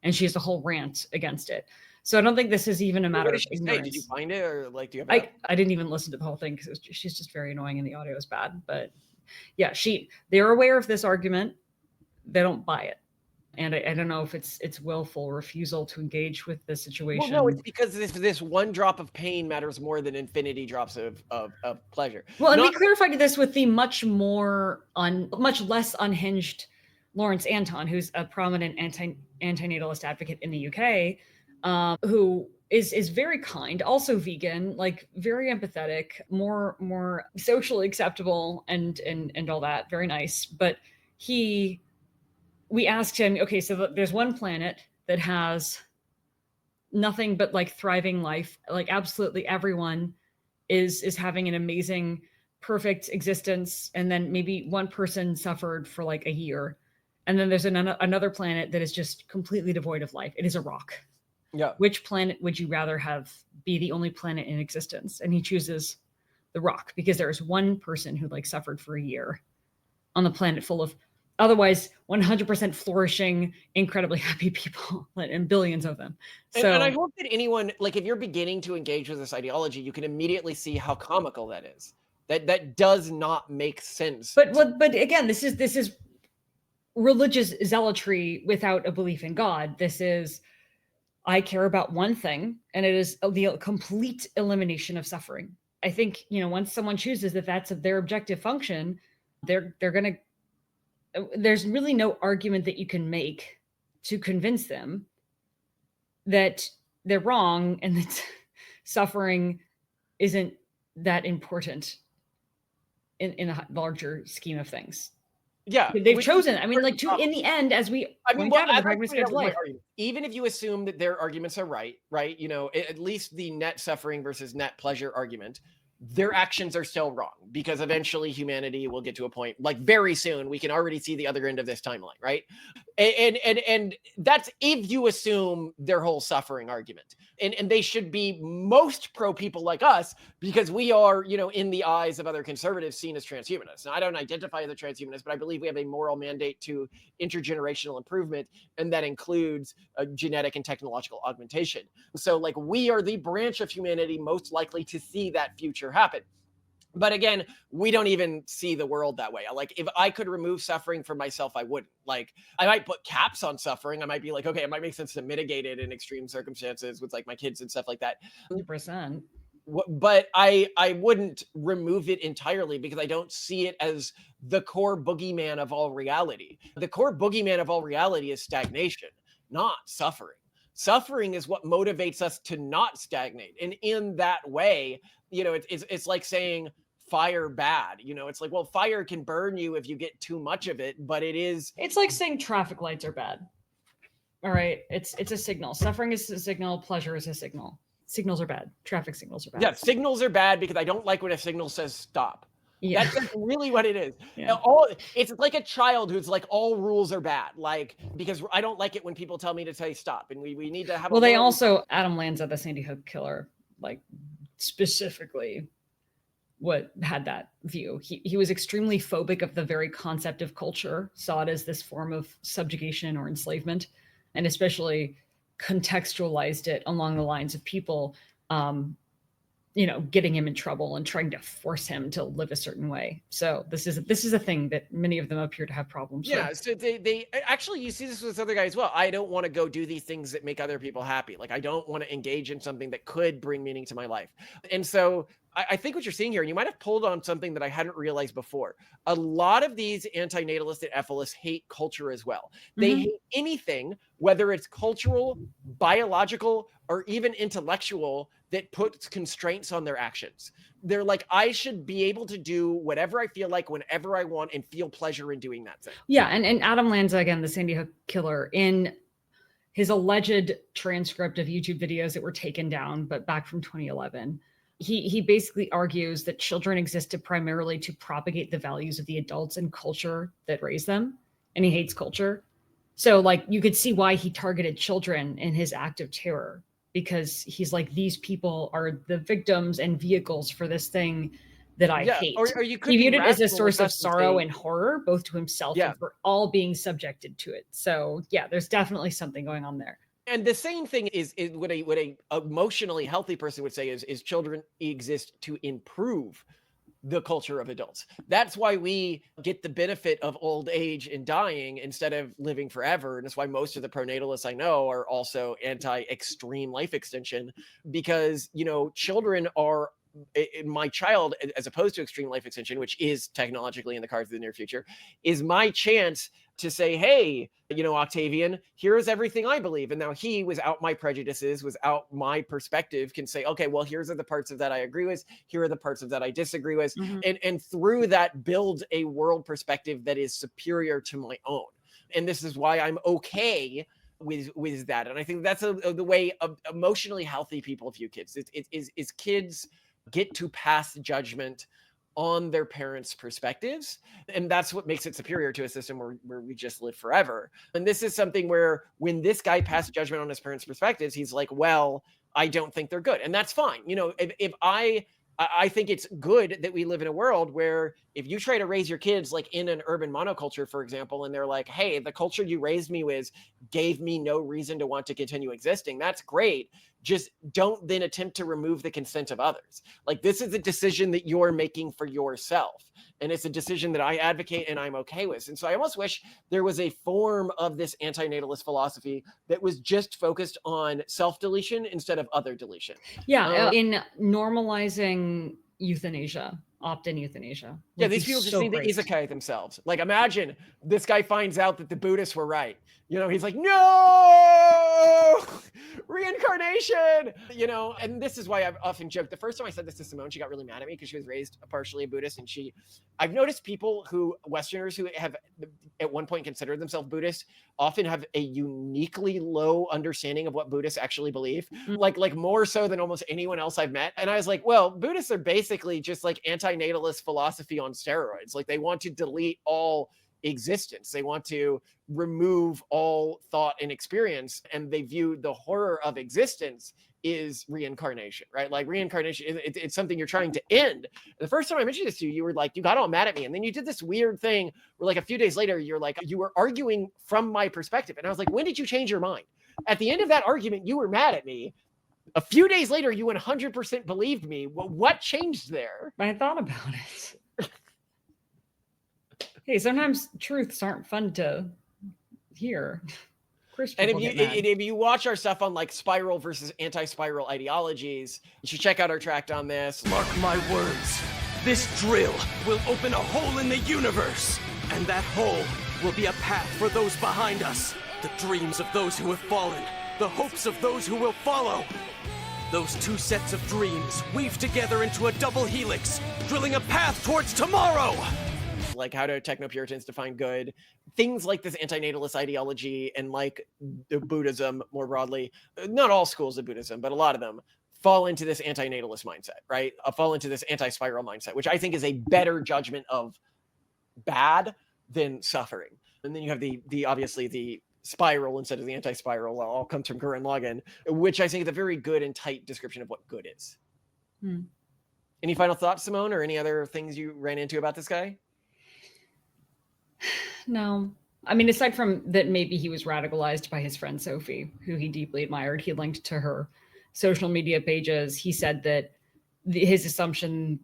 And she has a whole rant against it. So I don't think this is even a matter of ignorance. Did you find it, or like, do you have I didn't even listen to the whole thing because she's just very annoying and the audio is bad. But yeah, they're aware of this argument. they don't buy it. And I don't know if it's willful refusal to engage with the situation. Well, no, it's because this one drop of pain matters more than infinity drops of pleasure. Well, and we clarified this with the much less unhinged Lawrence Anton, who's a prominent antinatalist advocate in the UK, who is very kind, also vegan, like very empathetic, more socially acceptable, and all that, very nice. But we asked him, okay, so there's one planet that has nothing but like thriving life, like absolutely everyone is having an amazing, perfect existence, and then maybe one person suffered for like a year, and then there's another planet that is just completely devoid of life. It is a rock. Yeah. Which planet would you rather have be the only planet in existence? And he chooses the rock because there's one person who like suffered for a year on the planet full of otherwise 100% flourishing, incredibly happy people, and billions of them. So, and I hope that anyone, like if you're beginning to engage with this ideology, you can immediately see how comical that is. That does not make sense. But again, this is religious zealotry without a belief in God. This is, I care about one thing, and it is the complete elimination of suffering. I think, once someone chooses that that's their objective function, they're going to, there's really no argument that you can make to convince them that they're wrong and that suffering isn't that important in a larger scheme of things. Yeah, they've chosen. I mean, like in the end, as we point out in the Pragmatic Guide to Life, even if you assume that their arguments are right, at least the net suffering versus net pleasure argument, their actions are still wrong, because eventually humanity will get to a point, like very soon, we can already see the other end of this timeline, right? And that's if you assume their whole suffering argument. And they should be most pro people like us, because we are, in the eyes of other conservatives, seen as transhumanists. Now, I don't identify as a transhumanist, but I believe we have a moral mandate to intergenerational improvement, and that includes genetic and technological augmentation. So, like, we are the branch of humanity most likely to see that future happen. But again, we don't even see the world that way. Like, if I could remove suffering from myself, I wouldn't. Like, I might put caps on suffering. I might be like, okay, it might make sense to mitigate it in extreme circumstances with like my kids and stuff like that. 100%. But I wouldn't remove it entirely, because I don't see it as the core boogeyman of all reality. The core boogeyman of all reality is stagnation, not suffering. Suffering is what motivates us to not stagnate. And in that way, it's like saying fire bad. It's like, well, fire can burn you if you get too much of it, but it's like saying traffic lights are bad. All right. It's a signal. Suffering is a signal. Pleasure is a signal. Signals are bad. Traffic signals are bad. Yeah, signals are bad because I don't like when a signal says stop. Yeah. That's really what it is. Yeah. It's like a child who's like, all rules are bad. Like, because I don't like it when people tell me to say stop, and we need to have. Well, they also, Adam Lanza, the Sandy Hook killer, like specifically what had that view. He was extremely phobic of the very concept of culture, saw it as this form of subjugation or enslavement, and especially contextualized it along the lines of people getting him in trouble and trying to force him to live a certain way. So this is a thing that many of them appear to have problems with. Yeah, so they actually, you see this with this other guy as well. I don't want to go do these things that make other people happy. Like, I don't want to engage in something that could bring meaning to my life. And so I think what you're seeing here, and you might have pulled on something that I hadn't realized before. A lot of these antinatalists and efilists hate culture as well. They hate anything, whether it's cultural, biological, or even intellectual, that puts constraints on their actions. They're like, I should be able to do whatever I feel like, whenever I want, and feel pleasure in doing that thing. Yeah, and Adam Lanza, again, the Sandy Hook killer, in his alleged transcript of YouTube videos that were taken down, but back from 2011, he basically argues that children existed primarily to propagate the values of the adults and culture that raised them, and he hates culture. So, like, you could see why he targeted children in his act of terror, because he's like, these people are the victims and vehicles for this thing that I hate. Or you could he viewed it as a source of sorrow and horror, both to himself and for all being subjected to it. So yeah, there's definitely something going on there. And the same thing is what a emotionally healthy person would say is children exist to improve the culture of adults. That's why we get the benefit of old age and dying instead of living forever. And that's why most of the pronatalists I know are also anti-extreme life extension, because, you know, children are, my child, as opposed to extreme life extension, which is technologically in the cards of the near future, is my chance to say, hey, you know, Octavian, here's everything I believe. And now he, without my prejudices, without my perspective, can say, okay, well, here's the parts of that I agree with. Here are the parts of that I disagree with. And through that, build a world perspective that is superior to my own. And this is why I'm okay with that. And I think that's the way emotionally healthy people view kids. Is kids get to pass judgment on their parents' perspectives. And that's what makes it superior to a system where we just live forever. And this is something where when this guy passed judgment on his parents' perspectives, he's like, well, I don't think they're good. And that's fine. You know, if I think it's good that we live in a world where if you try to raise your kids like in an urban monoculture, for example, and they're like, hey, the culture you raised me with gave me no reason to want to continue existing. That's great. Just don't then attempt to remove the consent of others. Like, this is a decision that you're making for yourself. And it's a decision that I advocate and I'm okay with. And so I almost wish there was a form of this antinatalist philosophy that was just focused on self-deletion instead of other deletion. Yeah, in normalizing euthanasia, opt-in euthanasia. Yeah, these people just need to isekai themselves. Like, imagine this guy finds out that the Buddhists were right. You know, he's like, no, reincarnation, you know. And this is why I've often joked. The first time I said this to Simone, she got really mad at me because she was raised partially a Buddhist. And I've noticed people Westerners who have at one point considered themselves Buddhist, often have a uniquely low understanding of what Buddhists actually believe, like more so than almost anyone else I've met. And I was like, well, Buddhists are basically just like antinatalist philosophy on steroids. Like, they want to delete all existence. They want to remove all thought and experience, and they view the horror of existence is reincarnation, right? Like, reincarnation, it's something you're trying to end. The first time I mentioned this to you, you were like, you got all mad at me. And then you did this weird thing where, like, a few days later, you're like, you were arguing from my perspective. And I was like, when did you change your mind? At the end of that argument, you were mad at me. A few days later, you 100% believed me. Well, what changed there? I thought about it. Hey, sometimes truths aren't fun to hear. And if you watch our stuff on like spiral versus anti-spiral ideologies, you should check out our tract on this. Mark my words, this drill will open a hole in the universe, and that hole will be a path for those behind us, the dreams of those who have fallen, the hopes of those who will follow. Those two sets of dreams weave together into a double helix, drilling a path towards tomorrow. Like, how do techno-Puritans define good? Things like this antinatalist ideology and like the Buddhism more broadly, not all schools of Buddhism, but a lot of them fall into this antinatalist mindset, right? Fall into this anti-spiral mindset, which I think is a better judgment of bad than suffering. And then you have the obviously the spiral instead of the anti-spiral, all comes from Gurren Lagann, which I think is a very good and tight description of what good is. Any final thoughts, Simone, or any other things you ran into about this guy? No. I mean, aside from that, maybe he was radicalized by his friend Sophie, who he deeply admired. He linked to her social media pages. He said that his assumption,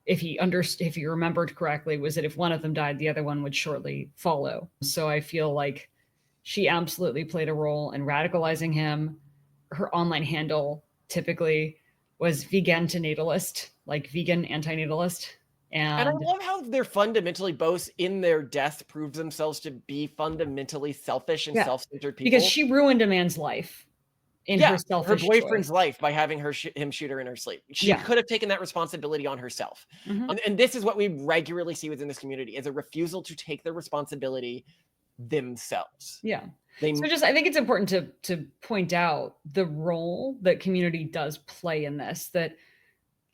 if he remembered correctly, was that if one of them died, the other one would shortly follow. So I feel like she absolutely played a role in radicalizing him. Her online handle typically was vegan-antinatalist, like vegan antinatalist. And I love how they're fundamentally both in their death prove themselves to be fundamentally selfish and self-centered people. Because she ruined a man's life in her selfish her boyfriend's choice. Life by having him shoot her in her sleep. She could have taken that responsibility on herself. And this is what we regularly see within this community, is a refusal to take the responsibility themselves. Yeah. So I think it's important to point out the role that community does play in this, that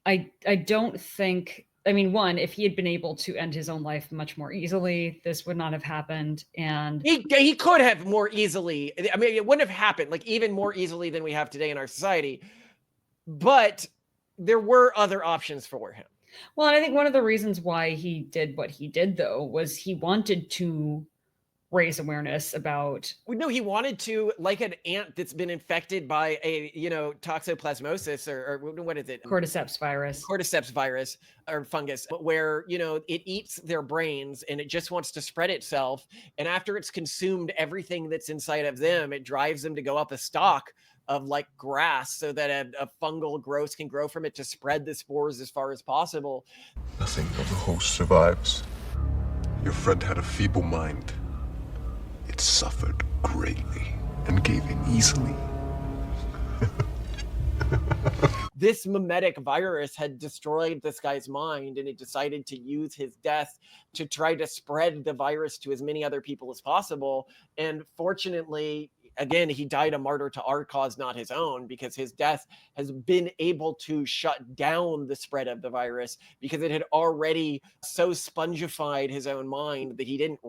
I don't think, I mean, one, if he had been able to end his own life much more easily, this would not have happened. And he could have more easily. I mean, it wouldn't have happened like even more easily than we have today in our society. But there were other options for him. Well, and I think one of the reasons why he did what he did, though, was he wanted to raise awareness about. No, he wanted to, like an ant that's been infected by a, toxoplasmosis or what is it? Cordyceps virus. Cordyceps virus or fungus, where, it eats their brains and it just wants to spread itself. And after it's consumed everything that's inside of them, it drives them to go up a stalk of like grass so that a fungal growth can grow from it to spread the spores as far as possible. Nothing of the host survives. Your friend had a feeble mind. It suffered greatly and gave in easily. This mimetic virus had destroyed this guy's mind, and it decided to use his death to try to spread the virus to as many other people as possible. And fortunately, again, he died a martyr to our cause, not his own, because his death has been able to shut down the spread of the virus, because it had already so spongified his own mind that he didn't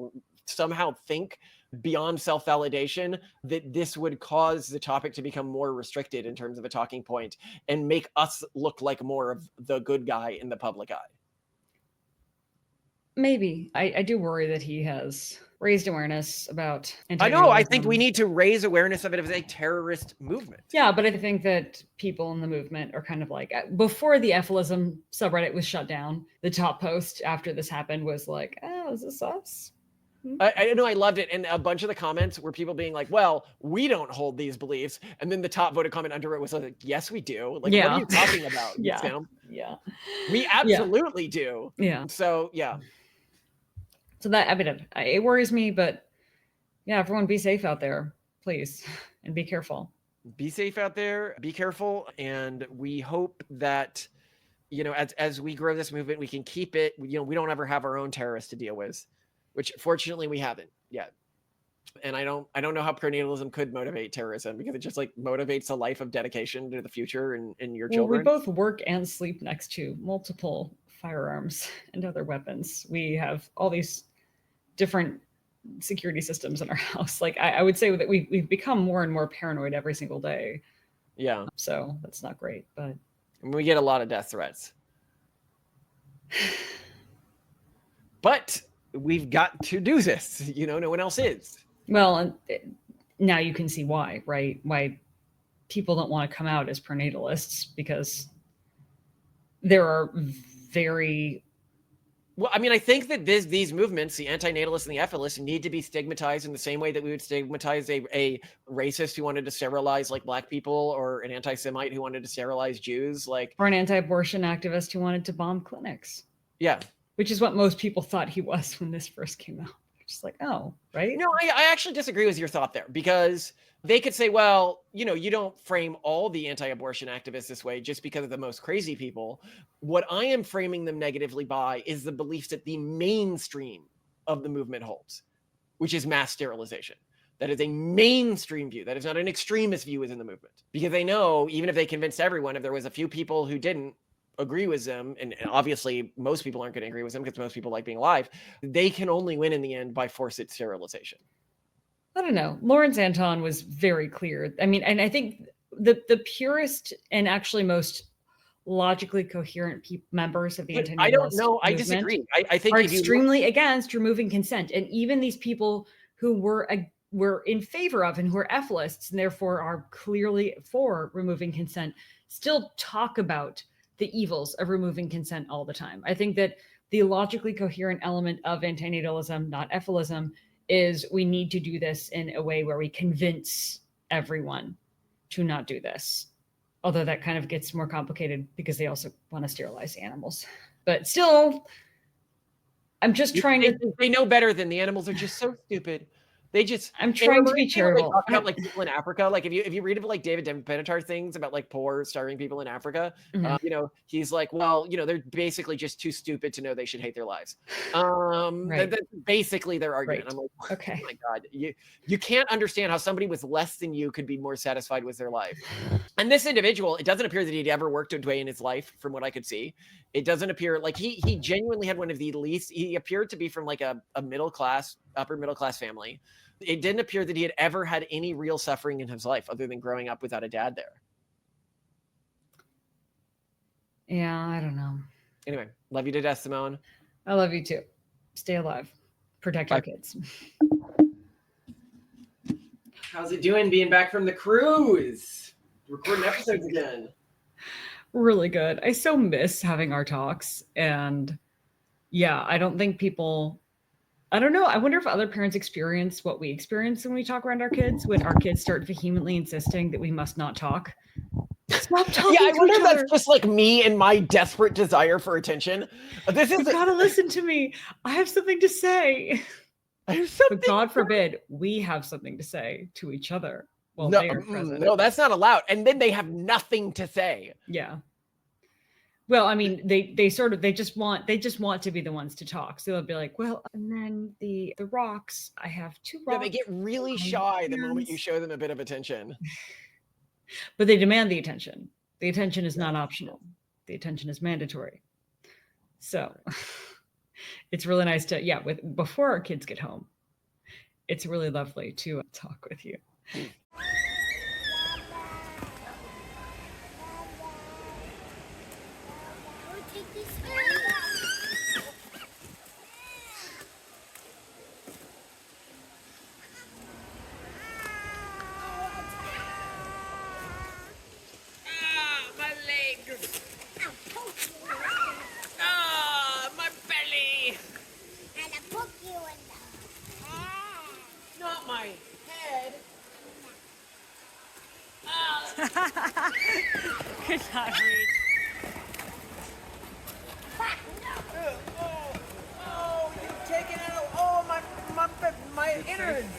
somehow think beyond self-validation that this would cause the topic to become more restricted in terms of a talking point and make us look like more of the good guy in the public eye. Maybe. I do worry that he has raised awareness about I know. I think we need to raise awareness of it as a terrorist movement. Yeah, but I think that people in the movement are kind of like, before the efilism subreddit was shut down, the top post after this happened was like, oh, is this us? I know, I loved it. And a bunch of the comments were people being like, well, we don't hold these beliefs. And then the top voted comment under it was like, yes, we do. Like, what are you talking about? Yeah. We absolutely do. Yeah. So, yeah. So that, I mean, it worries me, but yeah, everyone be safe out there, please, and be careful. Be safe out there, be careful. And we hope that, as we grow this movement, we can keep it, we don't ever have our own terrorists to deal with, which fortunately we haven't yet. And I don't know how pronatalism could motivate terrorism, because it just like motivates a life of dedication to the future and your children. We both work and sleep next to multiple firearms and other weapons. We have all these different security systems in our house. Like I would say that we've become more and more paranoid every single day. Yeah. So that's not great, but we get a lot of death threats. But we've got to do this. No one else is. Well, and now you can see why, right? Why people don't want to come out as pronatalists, because there are very... Well, I mean, I think that these movements, the antinatalists and the efilists, need to be stigmatized in the same way that we would stigmatize a racist who wanted to sterilize like black people, or an anti-Semite who wanted to sterilize Jews, or an anti-abortion activist who wanted to bomb clinics. Yeah. Which is what most people thought he was when this first came out. Just like, oh, right? No, I actually disagree with your thought there, because they could say, well, you don't frame all the anti-abortion activists this way just because of the most crazy people. What I am framing them negatively by is the beliefs that the mainstream of the movement holds, which is mass sterilization. That is a mainstream view. That is not an extremist view within the movement, because they know even if they convinced everyone, if there was a few people who didn't agree with them, and obviously most people aren't going to agree with them because most people like being alive, they can only win in the end by forced sterilization. I don't know. Lawrence Anton was very clear. I mean, and I think the purest and actually most logically coherent members of the Antinatalist I don't know. I disagree. I think are extremely against removing consent, and even these people who were in favor of and who are efilists and therefore are clearly for removing consent still talk about the evils of removing consent all the time. I think that the logically coherent element of antinatalism, not efilism, is we need to do this in a way where we convince everyone to not do this. Although that kind of gets more complicated because they also want to sterilize animals. But still, I'm just trying to... They know better than the animals are just so stupid. I'm trying to be charitable. Talk about like people in Africa. Like if you read about like David Benatar things about like poor starving people in Africa, he's like, well, they're basically just too stupid to know they should hate their lives. That's basically their argument. Right. I'm like, okay, oh my God, you can't understand how somebody with less than you could be more satisfied with their life. And this individual, it doesn't appear that he'd ever worked a day in his life, from what I could see. It doesn't appear like he genuinely had one of the least. He appeared to be from like a upper middle class family. It didn't appear that he had ever had any real suffering in his life other than growing up without a dad there. Yeah, I don't know. Anyway, love you to death, Simone. I love you too. Stay alive. Protect our kids. How's it doing being back from the cruise? Recording episodes again. Really good. I so miss having our talks. And yeah, I don't think people, I don't know. I wonder if other parents experience what we experience when we talk around our kids, when our kids start vehemently insisting that we must not talk. Stop talking. Yeah, I wonder if other. that's just like me and my desperate desire for attention. This is You gotta listen to me. I have something to say. But God forbid we have something to say to each other while they are present. No, that's not allowed. And then they have nothing to say. Yeah. Well, I mean, they just want to be the ones to talk. So they'll be like, well, and then the rocks, I have 2 rocks. Yeah, they get really shy the moment you show them a bit of attention. But they demand the attention. The attention is not optional. The attention is mandatory. So it's really nice to, before our kids get home, it's really lovely to talk with you. Could not reach. Oh, you've taken out all my innards.